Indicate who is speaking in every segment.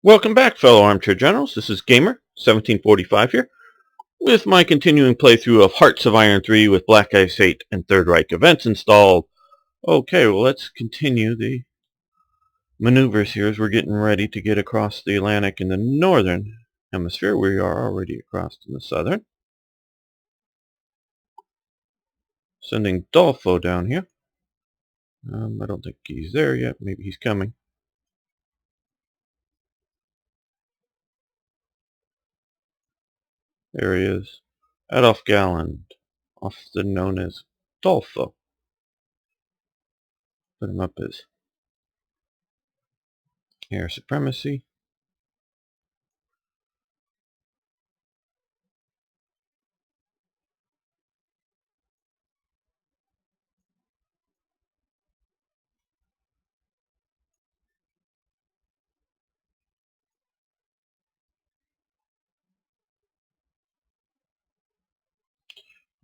Speaker 1: Welcome back, fellow armchair generals. This is Gamer 1745 here, with my continuing playthrough of Hearts of Iron 3 with Black Ice 8 and Third Reich events installed. Okay, well, let's continue the maneuvers here as we're getting ready to get across the Atlantic in the northern hemisphere. We are already across in the southern. Sending Dolfo down here. I don't think he's there yet. Maybe he's coming. There he is. Adolf Galland, often known as Dolfo. Put him up as air supremacy.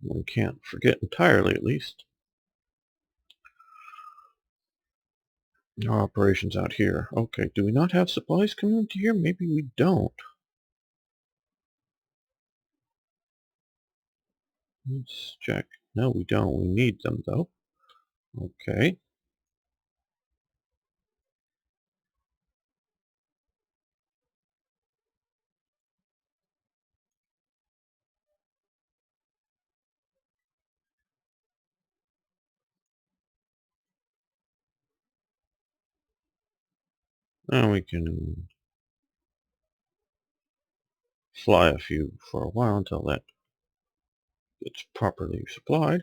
Speaker 1: We can't forget entirely, at least, our operations out here. Okay, do we not have supplies coming into here? Maybe we don't. Let's check. No, we don't. We need them, though. Okay. Now we can fly a few for a while until that gets properly supplied.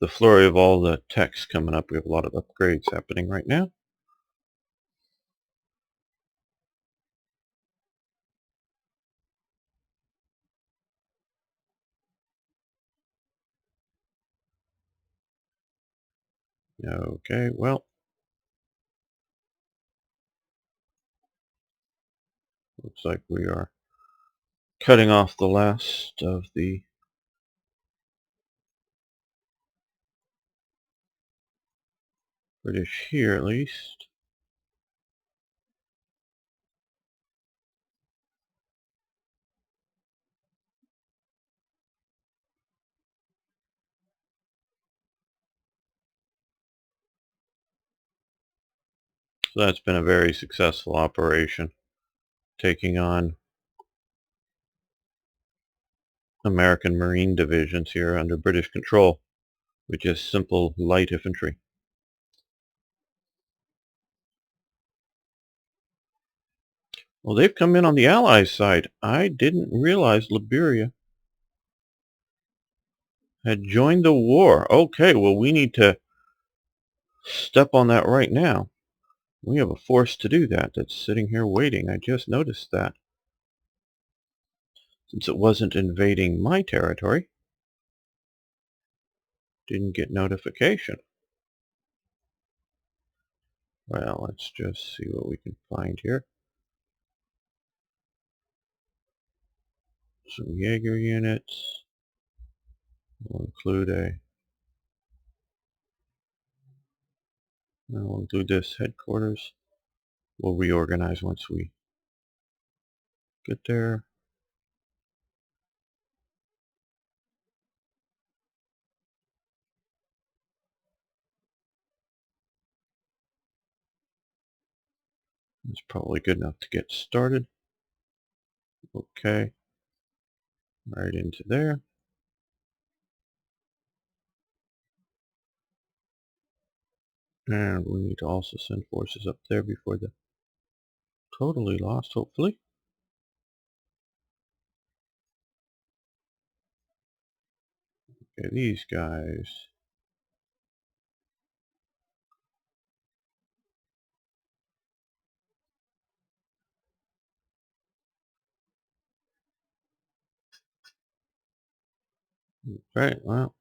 Speaker 1: The flurry of all the techs coming up, we have a lot of upgrades happening right now. Okay, well, looks like we are cutting off the last of the British here, at least. So that's been a very successful operation, taking on American Marine divisions here under British control with just simple light infantry. Well, they've come in on the Allies' side. I didn't realize Liberia had joined the war. Okay, well, we need to step on that right now. We have a force to do that that's sitting here waiting. I just noticed that. Since it wasn't invading my territory, didn't get notification. Well, let's just see what we can find here. Some Jaeger units. We'll include we'll include this headquarters. We'll reorganize once we get there. It's probably good enough to get started. Okay. Right into there. And we need to also send forces up there before they're totally lost, hopefully. Okay, these guys. Right, well,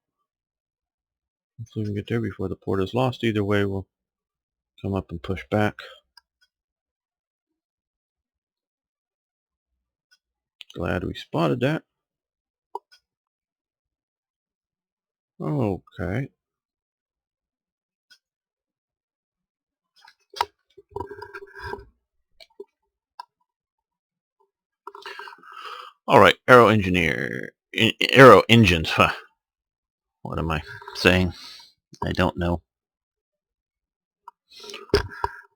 Speaker 1: hopefully we can get there before the port is lost. Either way, we'll come up and push back. Glad we spotted that. Okay. Alright, aero aero engines. Huh. What am I saying? I don't know.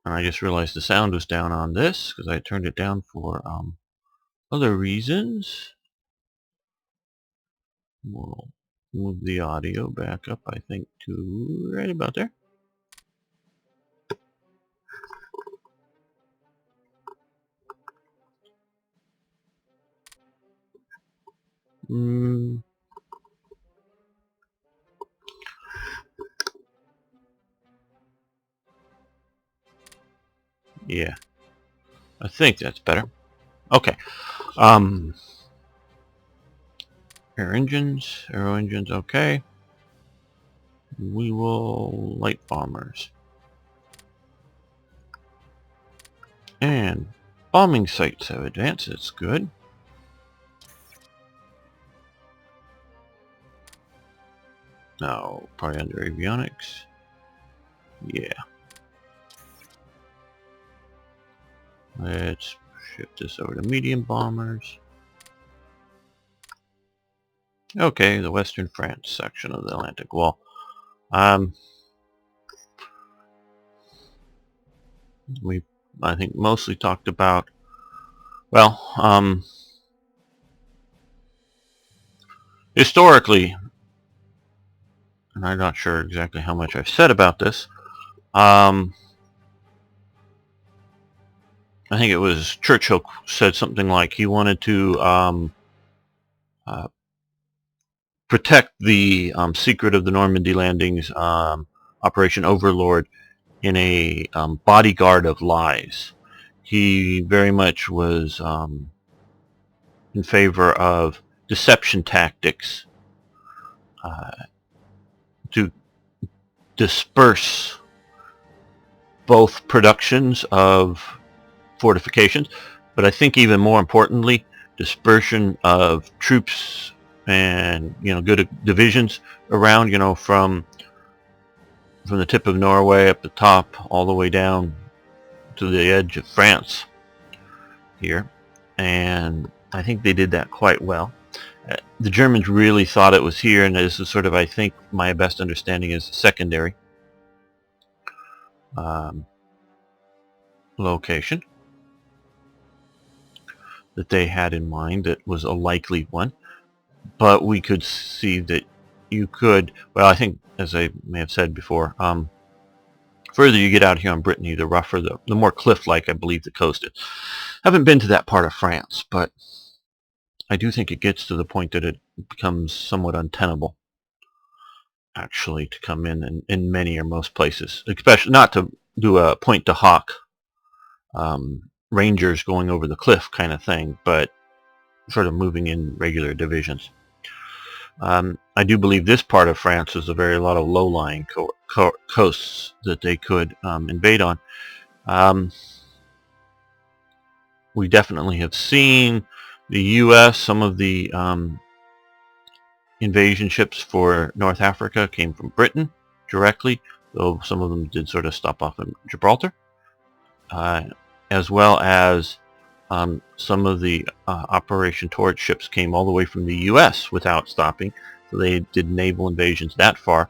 Speaker 1: And I just realized the sound was down on this because I turned it down for other reasons. We'll move the audio back up, I think, to right about there. Yeah, I think that's better. Okay. Aero engines, okay. We will light bombers. And bombing sites have advanced, that's good. Now, probably under avionics. Yeah. Let's shift this over to medium bombers. Okay, the Western France section of the Atlantic Wall. We, I think, mostly talked about, well, historically, and I'm not sure exactly how much I've said about this, I think it was Churchill said something like he wanted to protect the secret of the Normandy landings, Operation Overlord, in a bodyguard of lies. He very much was in favor of deception tactics to disperse both productions of fortifications, but I think even more importantly, dispersion of troops and good divisions around, from the tip of Norway up the top all the way down to the edge of France here, and I think they did that quite well. The Germans really thought it was here, and this is sort of, I think, my best understanding is secondary location that they had in mind that was a likely one. But we could see that you could, well, I think, as I may have said before, further you get out here on Brittany, the rougher, the more cliff-like I believe the coast is. Haven't been to that part of France, but I do think it gets to the point that it becomes somewhat untenable, actually, to come in many or most places, especially not to do a point to hawk rangers going over the cliff kind of thing, but sort of moving in regular divisions. I do believe this part of France is a lot of low-lying coasts that they could invade on. We definitely have seen the U.S., some of the invasion ships for North Africa came from Britain directly, though some of them did sort of stop off in Gibraltar, as well as some of the Operation Torch ships came all the way from the U.S. without stopping, so they did naval invasions that far.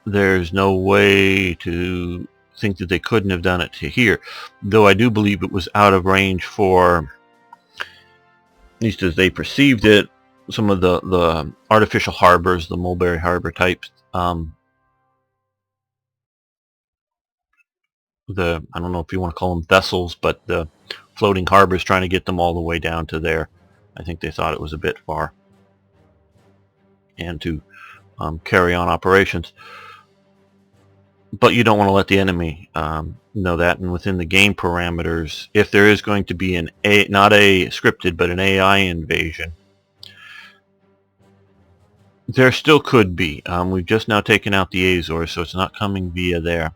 Speaker 1: There's no way to think that they couldn't have done it to here, though I do believe it was out of range for, at least as they perceived it, some of the artificial harbors, the Mulberry Harbor types. I don't know if you want to call them vessels, but the floating harbors, trying to get them all the way down to there. I think they thought it was a bit far, and to carry on operations. But you don't want to let the enemy know that, and within the game parameters, if there is going to be not a scripted but an AI invasion, there still could be. We've just now taken out the Azores, so it's not coming via there.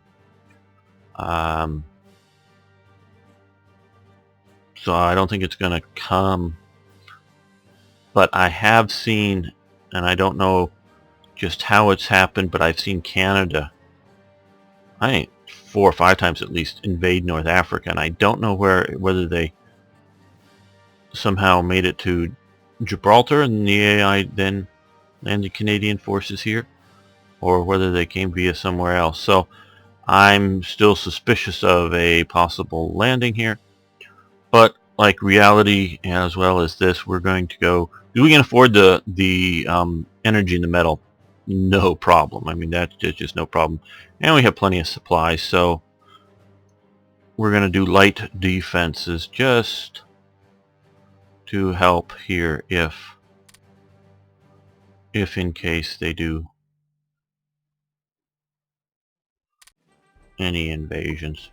Speaker 1: So I don't think it's going to come. But I have seen, and I don't know just how it's happened, but I've seen Canada, I think 4 or 5 times at least, invade North Africa, and I don't know whether they somehow made it to Gibraltar and the AI then landed Canadian forces here, or whether they came via somewhere else. So I'm still suspicious of a possible landing here, but like reality as well as this, we're going to go. We can afford the energy in the metal, no problem. I mean, that's just no problem, and we have plenty of supplies, so we're going to do light defenses just to help here if in case they do any invasions.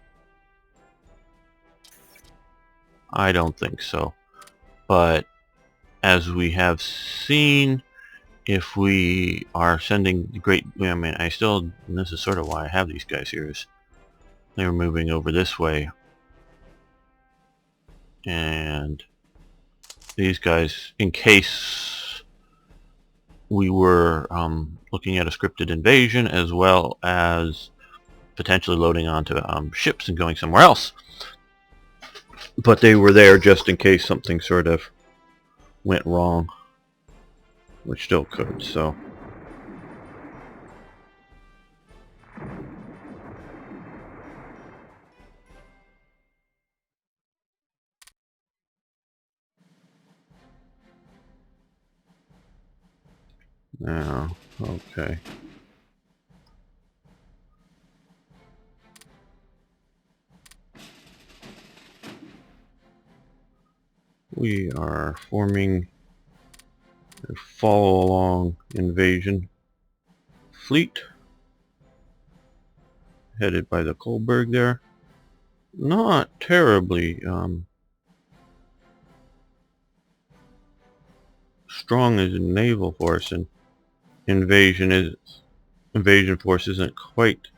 Speaker 1: I don't think so, but as we have seen, if we are sending great, I mean, and this is sort of why I have these guys here, is they were moving over this way, and these guys, in case we were looking at a scripted invasion, as well as potentially loading onto ships and going somewhere else. But they were there just in case something sort of went wrong, which still could, so. Now, okay. We are forming a follow-along invasion fleet headed by the Kolberg there. Not terribly strong as a naval force, and invasion force isn't quite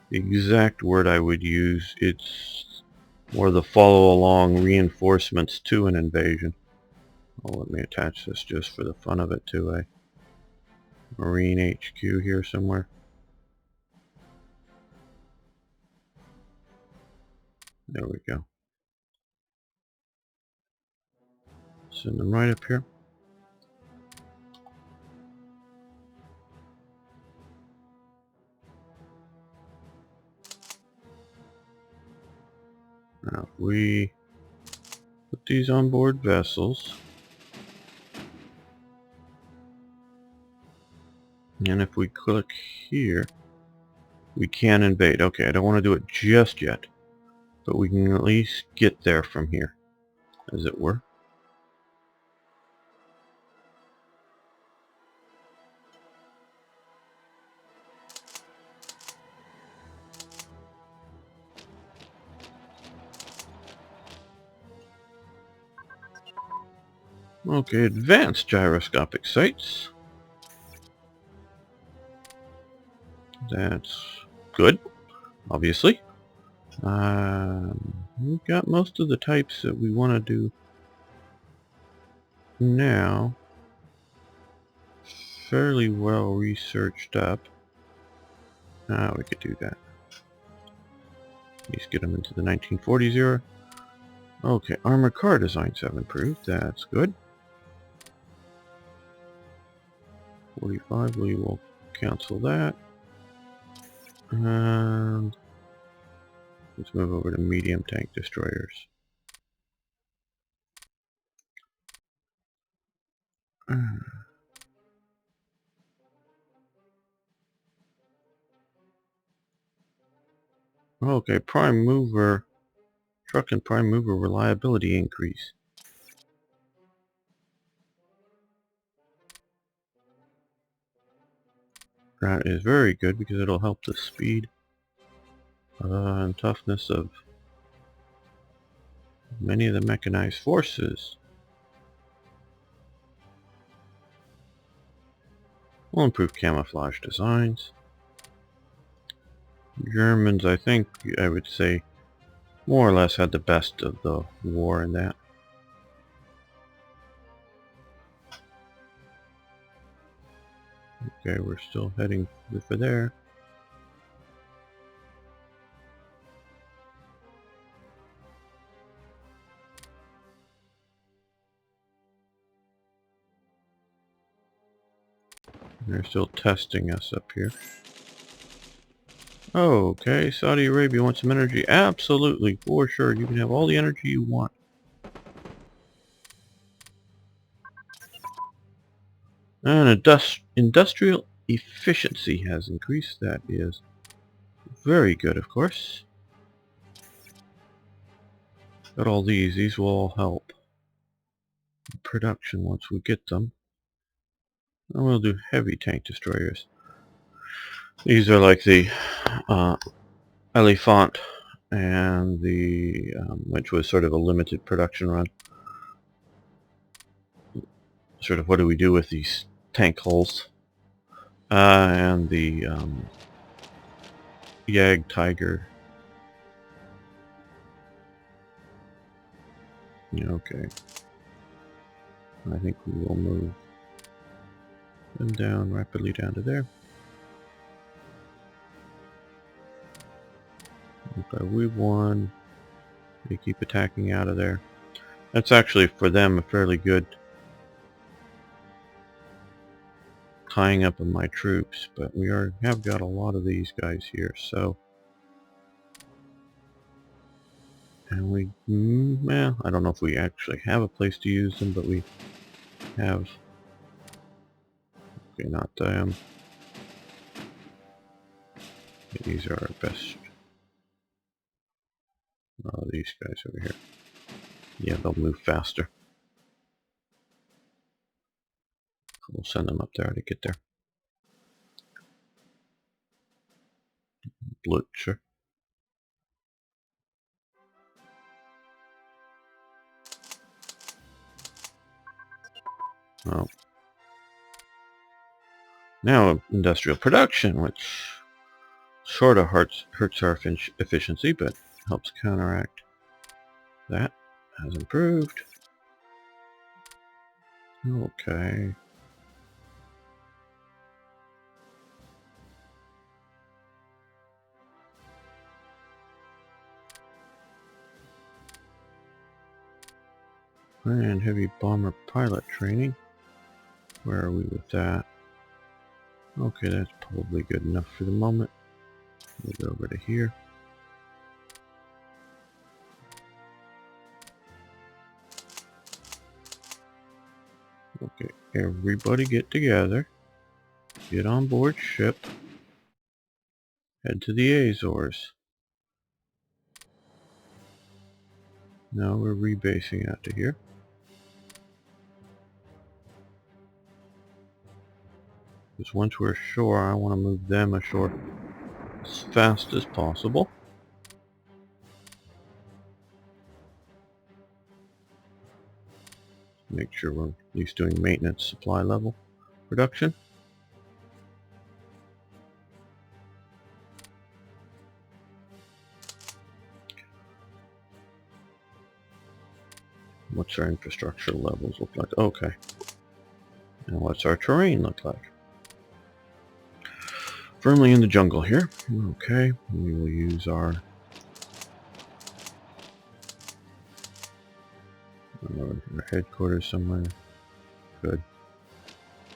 Speaker 1: the exact word I would use. It's more the follow-along reinforcements to an invasion. Oh, let me attach this just for the fun of it to a Marine HQ here somewhere. There we go. Send them right up here. Now if we put these on board vessels, and if we click here, we can invade. Okay, I don't want to do it just yet, but we can at least get there from here, as it were. Okay, advanced gyroscopic sights. That's good, obviously. We've got most of the types that we want to do now fairly well researched up. We could do that. At least get them into the 1940s era. Okay, armored car designs have improved. That's good. 45, we will cancel that. And let's move over to medium tank destroyers. Okay, prime mover, truck and prime mover reliability increase. That is very good because it'll help the speed and toughness of many of the mechanized forces. We'll improve camouflage designs. Germans, I think, I would say, more or less had the best of the war in that. Okay, we're still heading for there. They're still testing us up here. Okay, Saudi Arabia wants some energy. Absolutely, for sure. You can have all the energy you want. And industrial efficiency has increased. That is very good, of course. Got all these. These will all help production once we get them. And we'll do heavy tank destroyers. These are like the Elephant and the which was sort of a limited production run. Sort of what do we do with these tank hulls? And the Yag Tiger. Yeah, okay. I think we will move them down rapidly down to there. Okay, we won. They keep attacking out of there. That's actually for them a fairly good tying up of my troops, but we have got a lot of these guys here, so and we well, I don't know if we actually have a place to use them, but we have. Okay, not them. These are our best. Oh, these guys over here. Yeah, they'll move faster. We'll send them up there to get there. Blitzer. Oh. Now industrial production, which sort of hurts our efficiency, but helps counteract that. Has improved. Okay. And heavy bomber pilot training. Where are we with that? Okay, that's probably good enough for the moment. We'll go over to here. Okay, everybody get together. Get on board ship. Head to the Azores. Now we're rebasing out to here. Because once we're ashore, I want to move them ashore as fast as possible. Make sure we're at least doing maintenance supply level production. What's our infrastructure levels look like? Okay. And what's our terrain look like? Firmly in the jungle here. Okay. We will use our headquarters somewhere. Good.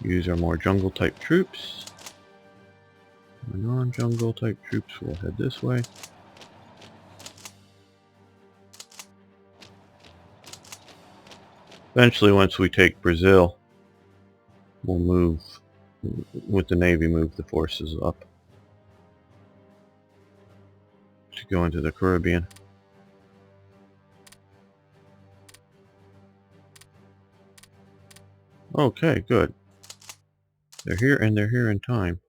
Speaker 1: Use our more jungle type troops. Our non-jungle type troops will head this way. Eventually, once we take Brazil, we'll move, with the Navy, move the forces up to go into the Caribbean. Okay, good. They're here, and they're here in time.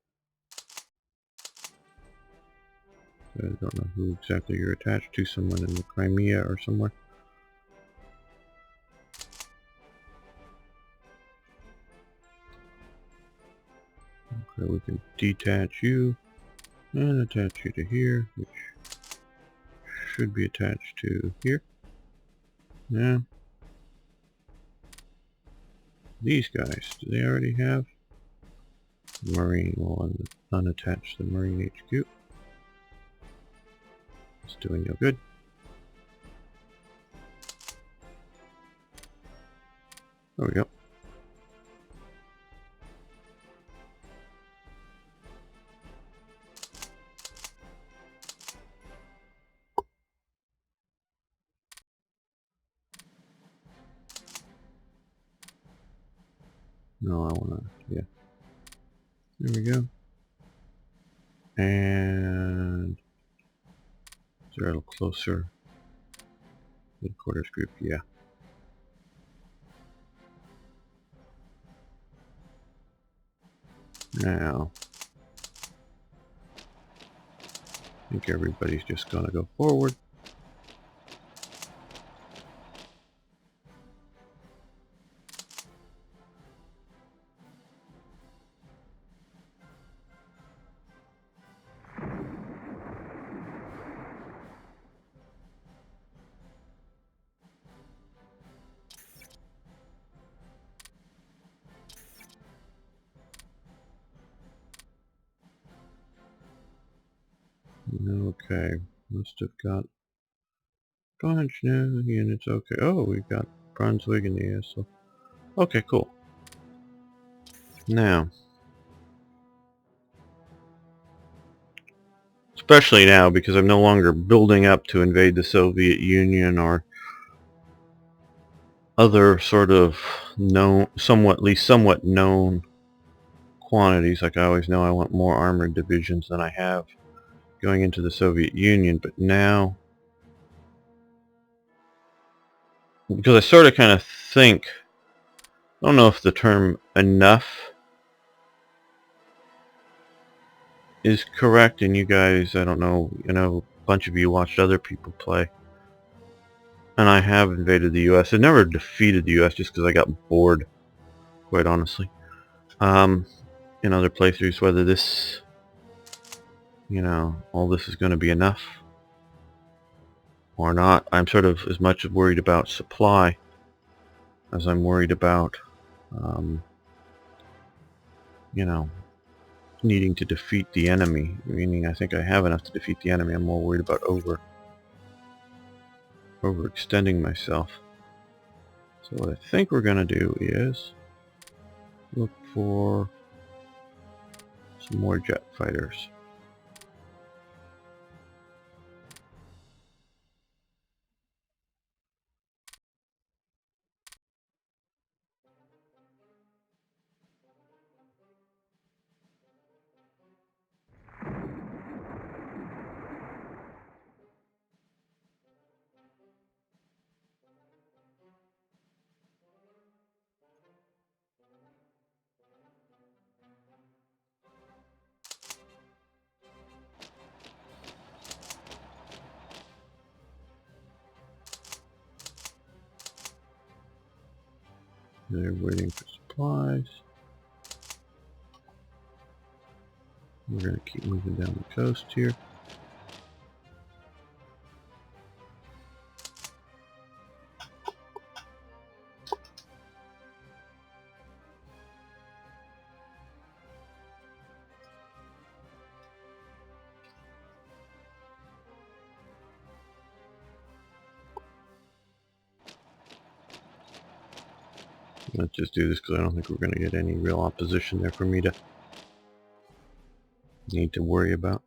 Speaker 1: I don't know who exactly you're attached to, someone in the Crimea or somewhere. Okay, we can detach you and attach you to here, which should be attached to here. Yeah. These guys, do they already have? Marine will unattach the Marine HQ. It's doing no good. There we go. No, I want to, yeah. There we go. And is there a little closer? Headquarters group, yeah. Now, I think everybody's just going to go forward. Okay, must have got bunch new units. Okay, oh, we've got Brunswick in the ASL. Okay, cool. Now, especially now because I'm no longer building up to invade the Soviet Union or other sort of known, at least somewhat known quantities. Like I always know I want more armored divisions than I have going into the Soviet Union, but now, because I sort of kind of think, I don't know if the term enough is correct, and you guys, I don't know, a bunch of you watched other people play, and I have invaded the US. I never defeated the US just because I got bored, quite honestly. In other playthroughs, whether this, all this is going to be enough or not. I'm sort of as much worried about supply as I'm worried about, you know, needing to defeat the enemy. Meaning, I think I have enough to defeat the enemy. I'm more worried about overextending myself. So what I think we're going to do is look for some more jet fighters. They're waiting for supplies. We're going to keep moving down the coast here. Let's just do this because I don't think we're going to get any real opposition there for me to need to worry about.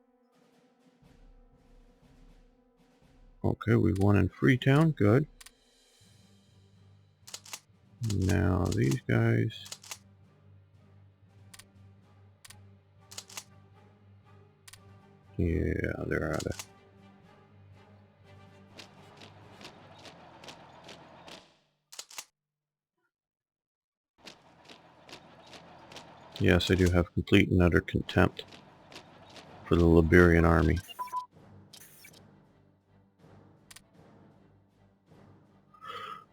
Speaker 1: Okay, we won in Freetown. Good. Now these guys. Yeah, they're out of. Yes, I do have complete and utter contempt for the Liberian army.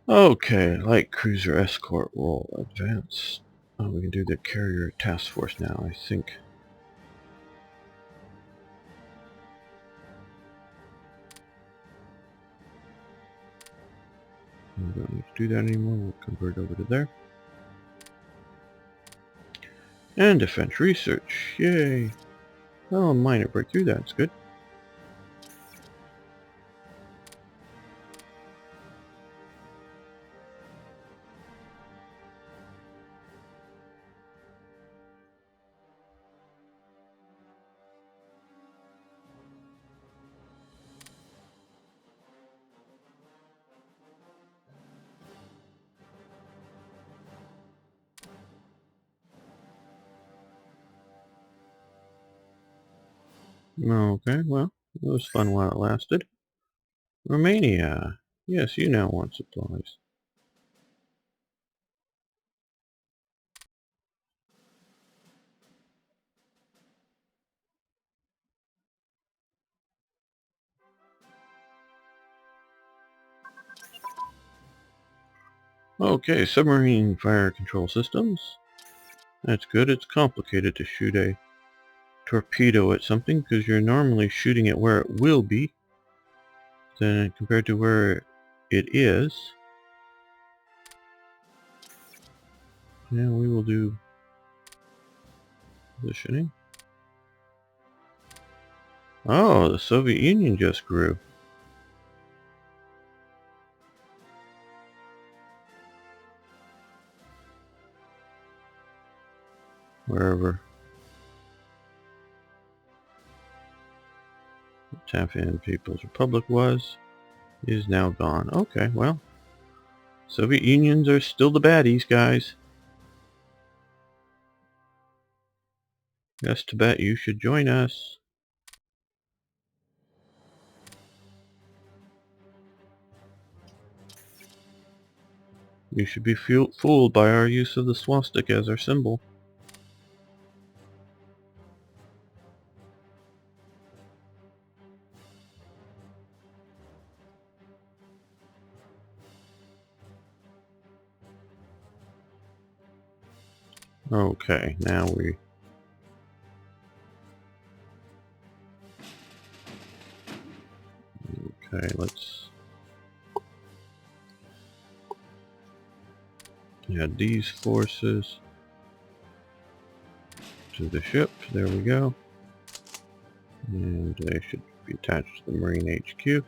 Speaker 1: Okay, light cruiser escort role advanced. Oh, we can do the carrier task force now, I think. We don't need to do that anymore. We'll convert over to there. And defense research. Yay. Oh, minor breakthrough. That's good. Okay, well, it was fun while it lasted. Romania. Yes, you now want supplies. Okay, submarine fire control systems. That's good. It's complicated to shoot a torpedo at something because you're normally shooting it where it will be than compared to where it is. Yeah, we will do positioning. Oh, the Soviet Union just grew. Wherever the Tafian People's Republic was, is now gone. Okay, well, Soviet Unions are still the baddies, guys. Yes, Tibet, you should join us. You should be fooled by our use of the swastika as our symbol. Okay, now we... Okay, let's add these forces to the ship. There we go. And they should be attached to the Marine HQ.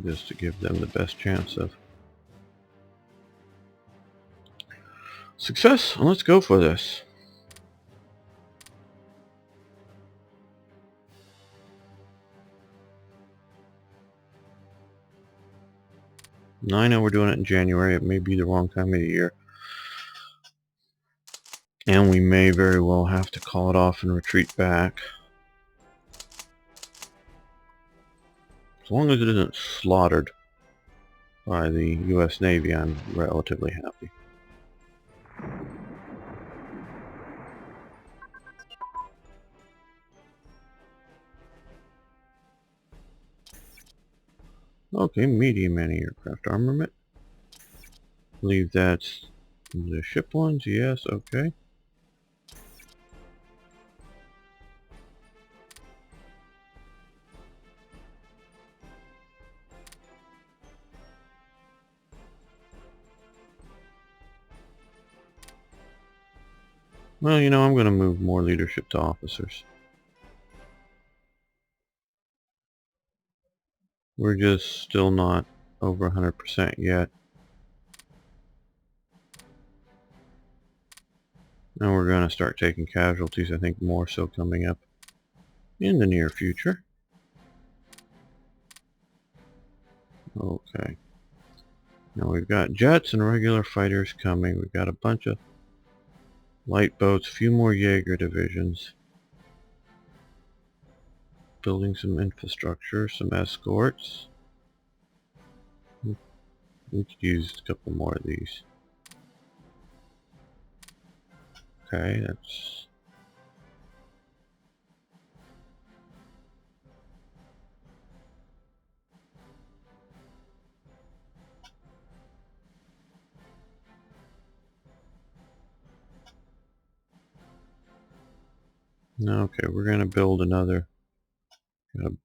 Speaker 1: Just to give them the best chance of success. Let's go for this. Now, I know we're doing it in January. It may be the wrong time of the year. And we may very well have to call it off and retreat back. As long as it isn't slaughtered by the US Navy, I'm relatively happy. Okay, medium anti-aircraft armament. Believe that's the ship ones. Yes, okay. Well, you know, I'm going to move more leadership to officers. We're just still not over 100% yet. And we're going to start taking casualties, I think more so coming up in the near future. Okay. Now we've got jets and regular fighters coming. We've got a bunch of light boats, a few more Jaeger divisions. Building some infrastructure, some escorts. We could use a couple more of these. Okay, that's... Okay, we're going to build another. Got a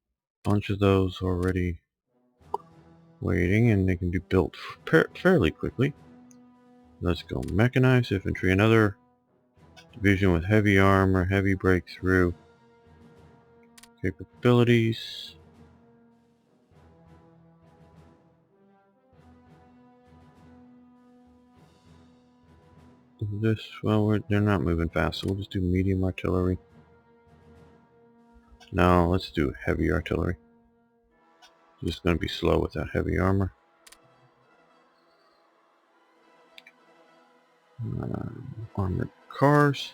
Speaker 1: bunch of those already waiting, and they can be built fairly quickly. Let's go mechanized infantry. Another division with heavy armor, heavy breakthrough capabilities. This, well, they're not moving fast, so we'll just do medium artillery. No, let's do heavy artillery. Just going to be slow with that heavy armor. Armored cars.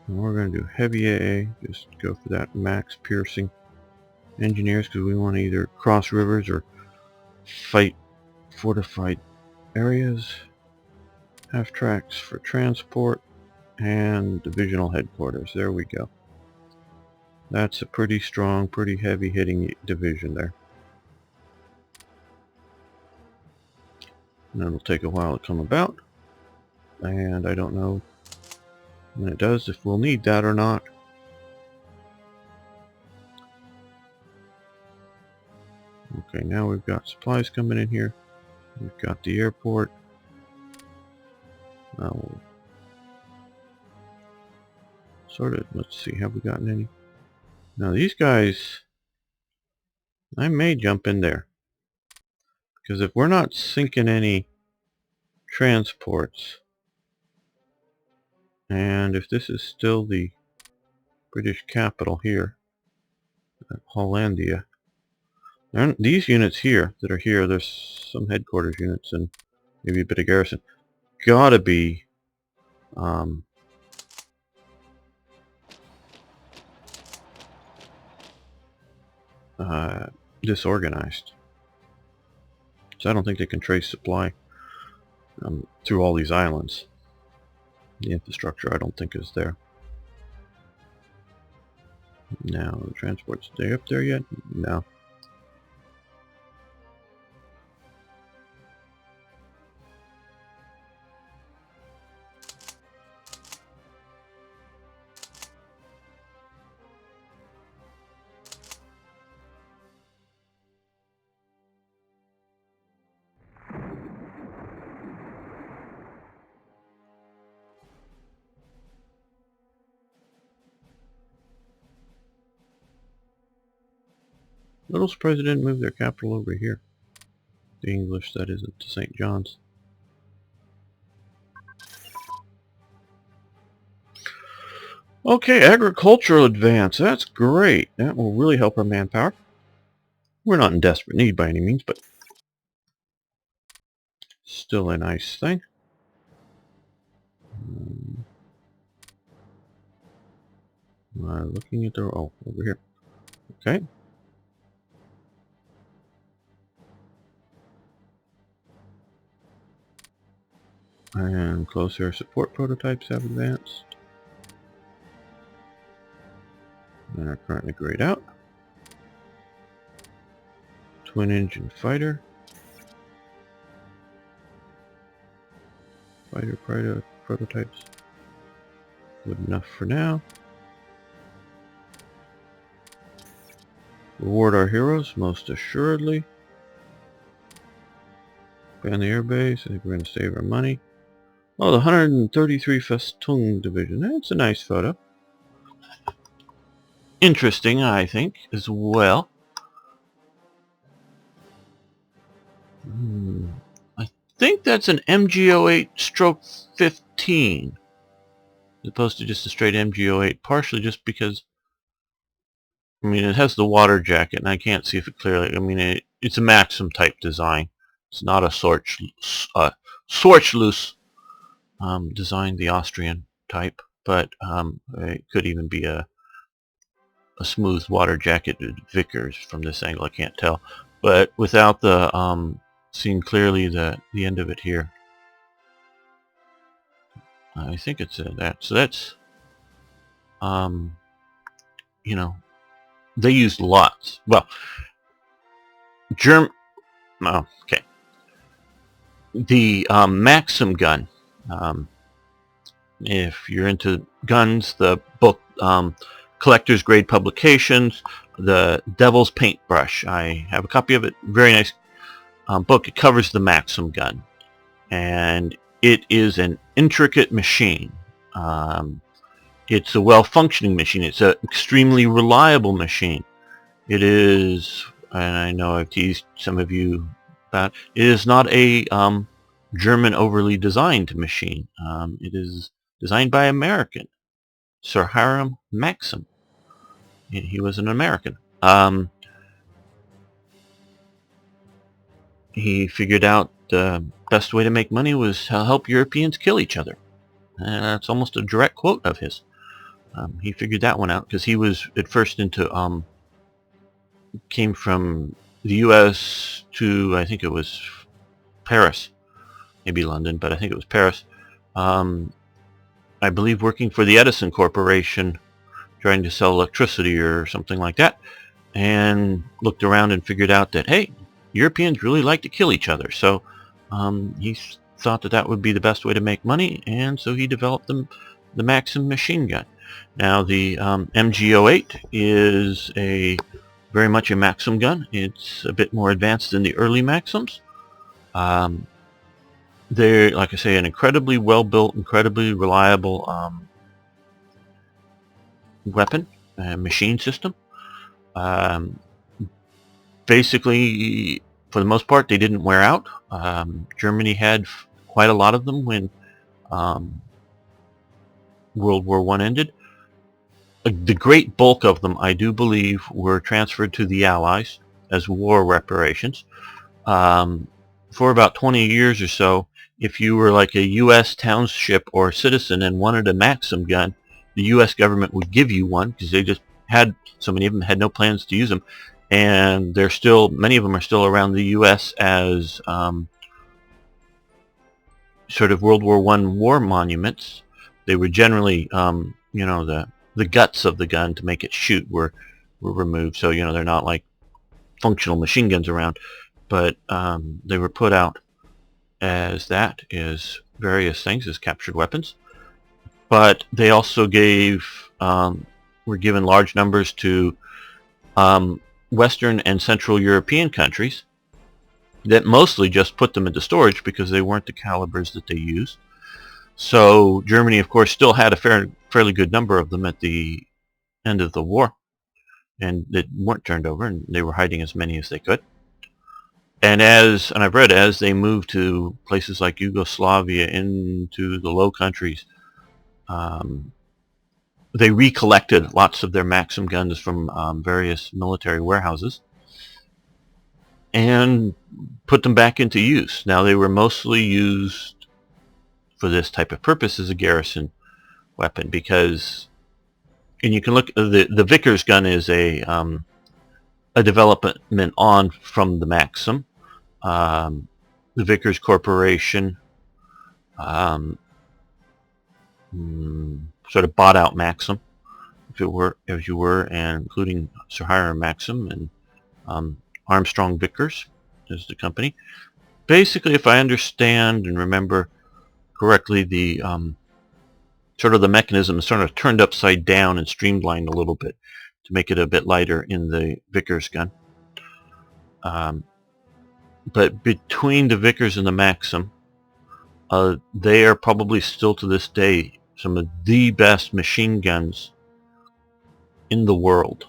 Speaker 1: And we're going to do heavy AA. Just go for that max piercing. Engineers, because we want to either cross rivers or fight fortified areas. Half tracks for transport. And divisional headquarters. There we go. That's a pretty strong, pretty heavy hitting division there. And it'll take a while to come about. And I don't know when it does if we'll need that or not. Okay, now we've got supplies coming in here. We've got the airport. Sort of, let's see, have we gotten any? Now these guys, I may jump in there. Because if we're not sinking any transports, and if this is still the British capital here, Hollandia, these units here that are here, there's some headquarters units and maybe a bit of garrison, gotta be disorganized. So I don't think they can trace supply through all these islands. The infrastructure I don't think is there. Now, the transports, they up there yet? No. Little surprised they didn't move their capital over here. The English, that is, to St. John's. Okay, agricultural advance. That's great. That will really help our manpower. We're not in desperate need by any means, but still a nice thing. Looking at the... oh, over here. Okay. And close air support prototypes have advanced. And are currently grayed out. Twin engine fighter. Fighter prototypes. Good enough for now. Reward our heroes, most assuredly. Ban the airbase. I think we're going to save our money. Oh, the 133 Festung Division. That's a nice photo. Interesting, I think, as well. I think that's an MG08/15. As opposed to just a straight MG08, partially just because, I mean, it has the water jacket, and I can't see if it clearly, I mean, it's a Maxim type design. It's not a Sorchloose design, the Austrian type, but it could even be a smooth water jacketed Vickers from this angle. I can't tell, but without the seeing clearly the end of it here, I think it's that. So that's you know, they used lots. Well, oh, okay. The Maxim gun. If you're into guns, the book Collector's Grade Publications, The Devil's Paintbrush. I have a copy of it. Very nice book. It covers the Maxim gun, and it is an intricate machine. It's a well-functioning machine. It's an extremely reliable machine. It is, and I know I've teased some of you about, it is not a German overly designed machine. It is designed by American Sir Hiram Maxim. He was an American. He figured out the best way to make money was to help Europeans kill each other. That's almost a direct quote of his. He figured that one out because he was at first into came from the U.S. to, I think it was Paris, maybe London, but I think it was Paris. I believe working for the Edison Corporation, trying to sell electricity or something like that, and looked around and figured out that, hey, Europeans really like to kill each other. So he thought that that would be the best way to make money, and so he developed the Maxim machine gun. Now the MG08 is very much a Maxim gun. It's a bit more advanced than the early Maxims. They're, like I say, an incredibly well-built, incredibly reliable weapon, machine system. Basically, for the most part, they didn't wear out. Germany had quite a lot of them when World War I ended. The great bulk of them, I do believe, were transferred to the Allies as war reparations. For about 20 years or so, if you were like a U.S. township or citizen and wanted a Maxim gun, the U.S. government would give you one because they just had, so many of them had no plans to use them. And they're still, many of them are still around the U.S. as sort of World War I war monuments. They were generally, you know, the guts of the gun to make it shoot were removed. So, you know, they're not like functional machine guns around, but they were put out as that, is various things, as captured weapons. But they also were given large numbers to Western and Central European countries that mostly just put them into storage because they weren't the calibers that they used. So Germany, of course, still had a fairly good number of them at the end of the war, and that weren't turned over, and they were hiding as many as they could. And I've read, as they moved to places like Yugoslavia, into the Low Countries, they recollected lots of their Maxim guns from various military warehouses and put them back into use. Now, they were mostly used for this type of purpose as a garrison weapon because, and you can look, the Vickers gun is a development on from the Maxim. The Vickers Corporation sort of bought out Maxim, if you were, and including Sir Hiram Maxim and Armstrong Vickers is the company. Basically, if I understand and remember correctly, the sort of the mechanism is sort of turned upside down and streamlined a little bit to make it a bit lighter in the Vickers gun. But between the Vickers and the Maxim, they are probably still to this day some of the best machine guns in the world.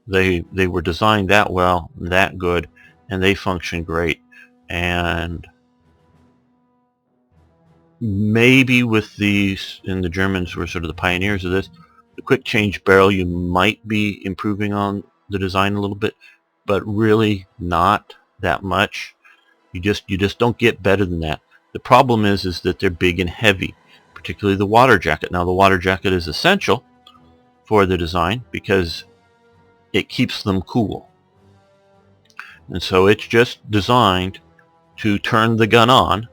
Speaker 1: They were designed that well, that good, and they function great. And maybe with these, and the Germans were sort of the pioneers of this, the quick change barrel, you might be improving on the design a little bit, but really not that much. You just don't get better than that. The problem is that they're big and heavy, particularly the water jacket. Now, the water jacket is essential for the design because it keeps them cool. And so it's just designed to turn the gun on,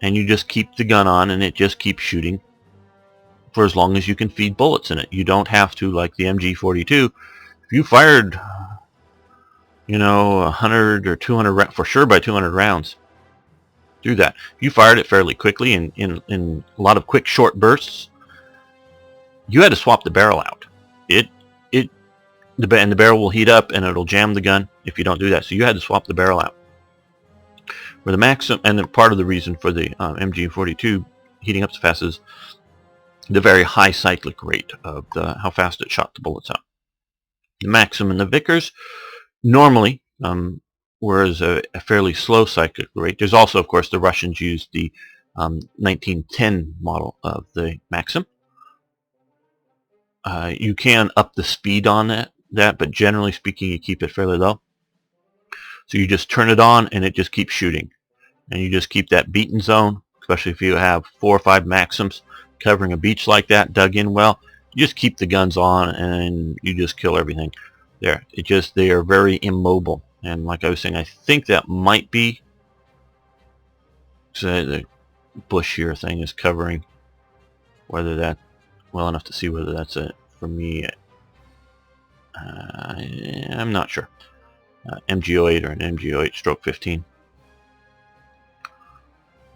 Speaker 1: and you just keep the gun on and it just keeps shooting for as long as you can feed bullets in it. You don't have to, like the MG42, if you fired, you know, 100 or 200, for sure by 200 rounds, do that. If you fired it fairly quickly in a lot of quick short bursts, you had to swap the barrel out. And the barrel will heat up and it'll jam the gun if you don't do that. So you had to swap the barrel out. Where the Maxim, and then part of the reason for the MG42 heating up so fast is the very high cyclic rate of how fast it shot the bullets out. The Maxim and the Vickers normally were a fairly slow cyclic rate. There's also, of course, the Russians used the 1910 model of the Maxim. You can up the speed on that, but generally speaking, you keep it fairly low. So you just turn it on, and it just keeps shooting. And you just keep that beaten zone, especially if you have 4 or 5 Maxims covering a beach like that, dug in well. You just keep the guns on, and you just kill everything. There, they are very immobile. And like I was saying, I think that might be the bush here thing is covering. Whether that well enough to see whether that's it for me, I'm not sure. MG08 or an MG08 stroke 15,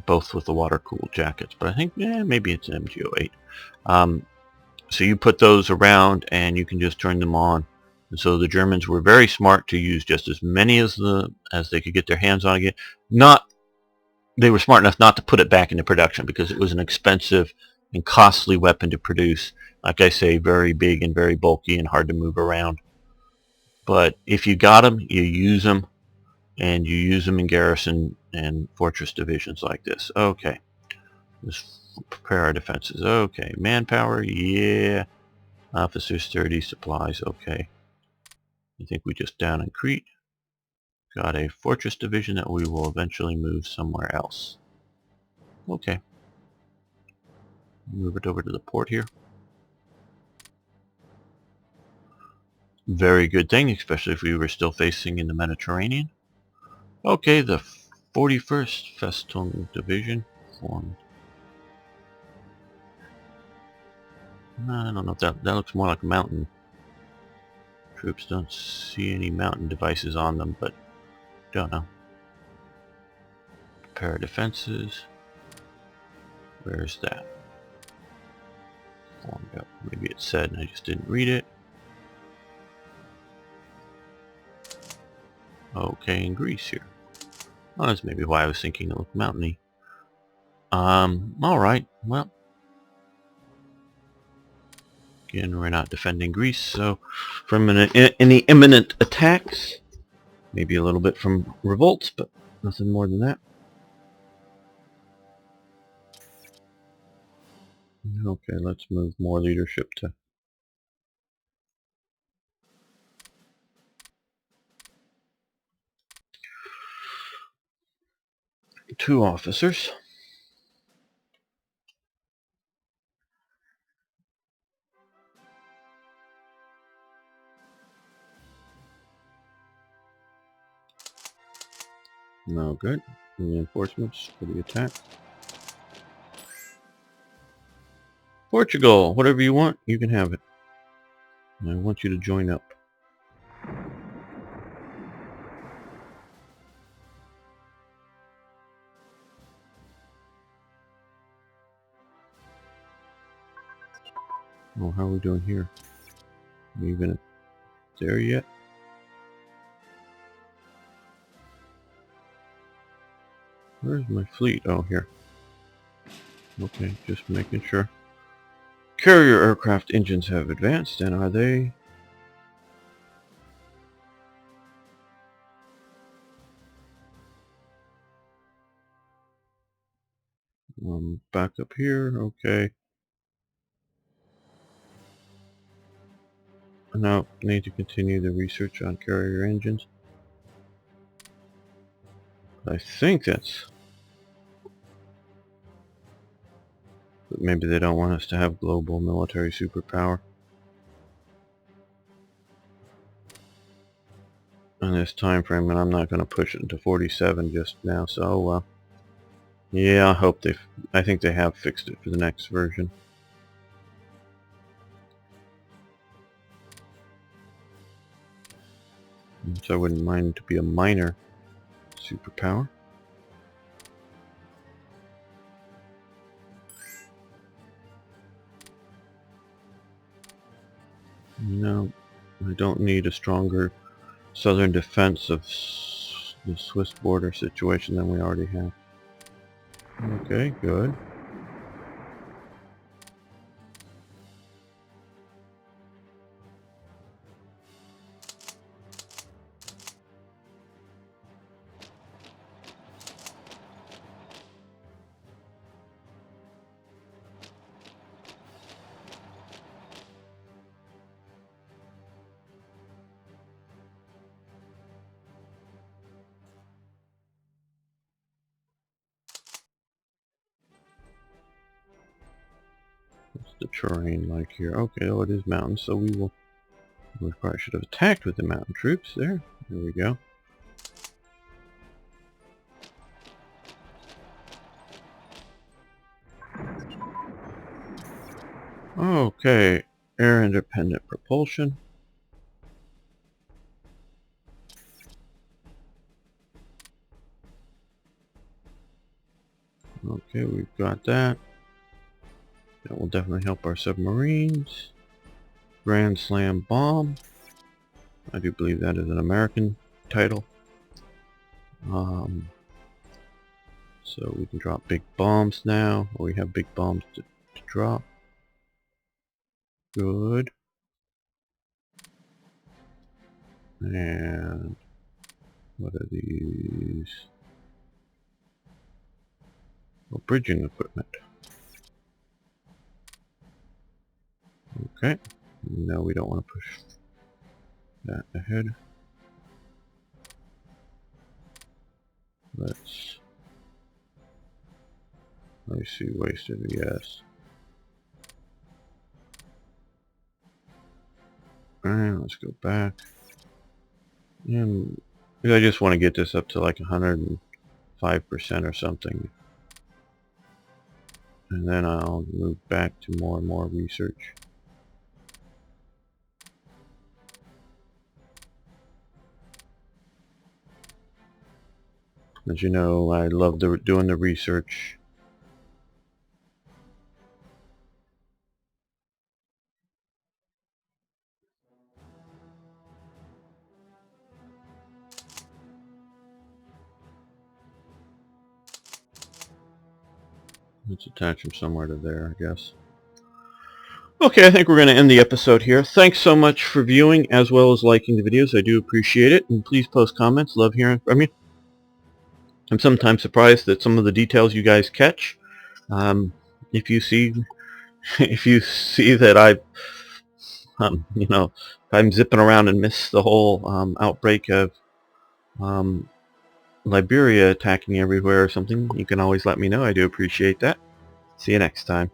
Speaker 1: both with the water-cooled jackets, but I think maybe it's an MG08. So you put those around, and you can just turn them on. And so the Germans were very smart to use just as many as they could get their hands on again. They were smart enough not to put it back into production because it was an expensive and costly weapon to produce. Like I say, very big and very bulky and hard to move around. But if you got them, you use them, and you use them in garrison and fortress divisions like this. Okay, let's prepare our defenses. Okay, manpower, yeah. Officers 30, supplies, okay. I think we just down in Crete got a fortress division that we will eventually move somewhere else. Okay. Move it over to the port here. Very good thing, especially if we were still facing in the Mediterranean. Okay, the 41st Festung Division formed. I don't know if that looks more like mountain troops. Don't see any mountain devices on them, but don't know. Prepare defenses. Where's that? Formed up. Maybe it said and I just didn't read it. Okay, in Greece here. Oh, that's maybe why I was thinking it looked mountainy. Alright, well. Again, we're not defending Greece, so from any imminent attacks, maybe a little bit from revolts, but nothing more than that. Okay, let's move more leadership to 2 officers. No good. Reinforcements for the attack. Portugal, whatever you want, you can have it. And I want you to join up. Oh, how are we doing here? Are we even there yet? Where's my fleet? Oh, here. Okay, just making sure. Carrier aircraft engines have advanced, and are they? Back up here, okay. Now, need to continue the research on carrier engines. I think that's... But maybe they don't want us to have global military superpower. In this time frame, and I'm not going to push it into 47 just now, so well. Yeah, I think they have fixed it for the next version. So I wouldn't mind to be a minor superpower. No, I don't need a stronger southern defense of the Swiss border situation than we already have. Okay, good. What's the terrain like here? Okay, oh, it is mountains, so we probably should have attacked with the mountain troops there. There we go. Okay, air independent propulsion. Okay, we've got that. That will definitely help our submarines. Grand Slam Bomb. I do believe that is an American title. So we can drop big bombs now, or we have big bombs to drop. Good. And what are these? Oh, bridging equipment. Okay. No, we don't want to push that ahead. Let's see, wasted, yes. And let's go back. And I just want to get this up to like 105% or something. And then I'll move back to more and more research. As you know, I love doing the research. Let's attach them somewhere to there, I guess. Okay, I think we're going to end the episode here. Thanks so much for viewing as well as liking the videos. I do appreciate it. And please post comments. Love hearing from you. I'm sometimes surprised at some of the details you guys catch. If you see that I, you know, if I'm zipping around and miss the whole outbreak of Liberia attacking everywhere or something, you can always let me know. I do appreciate that. See you next time.